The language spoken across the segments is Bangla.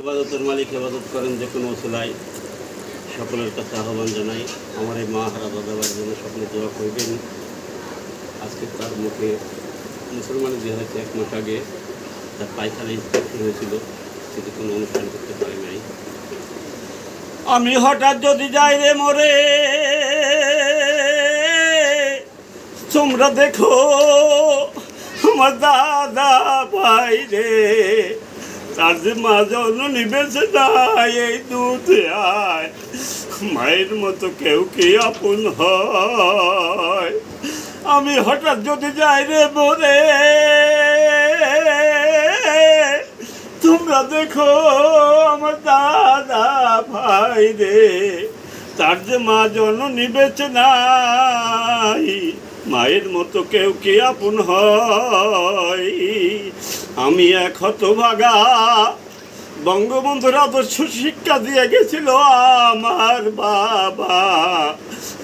ইবাদতের মালিক ইবাদত করেন যে কোনো ওসিলায়। সকলের কাছে আহ্বান জানাই, আমার এই মা হারা দাদাবার জন্য সকলে দোয়া করবেন। আজকে তার মুখে মুসলমানের যে হয়েছে 1 মাস আগে তার পায়খানা ইনফেকশন হয়েছিল, সেটি কোনো অনুষ্ঠান করতে পারি নাই। আমি হঠাৎ যদি যাই রে মরে, তোমরা দেখো আমার দাদা ভাই রে, তার যে মা জননী বেঁচে নাই, এই দুধে আয় মায়ের মতো কেউ কি আপন হয়। আমি হঠাৎ যদি যাই রে মরে, তোমরা দেখো আমার দাদা ভাই রে, তার যে মা জননী বেঁচে নাই, মায়ের মতো কেউ কি আপন হয়। আমি এক হতভাগা, বঙ্গবন্ধুর আদর্শ শিক্ষা দিয়ে গেছিল আমার বাবা,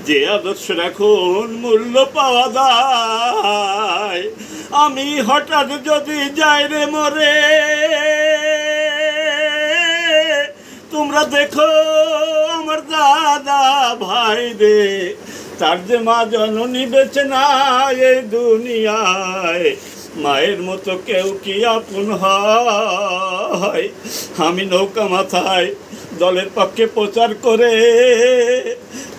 যে আদর্শ এখন মূল্য পাওয়া যায়। আমি হঠাৎ যদি যাই রে মরে, তোমরা দেখো আমার দাদা ভাই রে, তার যে মা জননী বেঁচে নাই এই দুনিয়ায়, মায়ের মতো কেউ কি আপন হয়। আমি নৌকা মাথায় দলের পক্ষে প্রচার করে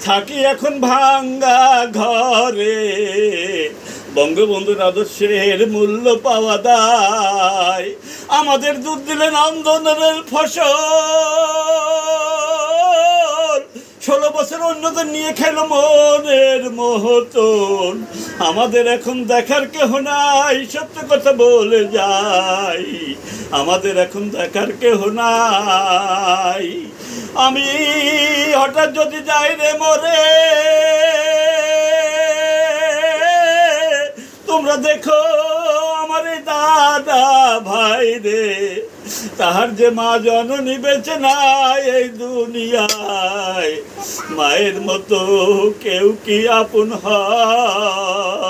থাকি এখন ভাঙ্গা ঘরে। বঙ্গবন্ধুর আদর্শের মূল্য পাওয়া দায়, আমাদের দুধ দিলেন আন্দোলনের ফসল, 16 বছর অন্যদের নিয়ে খেলো মনের মহতন। আমাদের এখন দেখার কেহ নাই, সত্য কথা বলে যাই, আমাদের এখন দেখার কেহ নাই। আমি হঠাৎ যদি যাই রে মরে, তোমরা দেখো আমার এই দাদা ভাই রে, তাহার যে মা জননী বেঁচে নাই এই দুনিয়ায়, মায়ের মতো কেউ কি আপন হয়।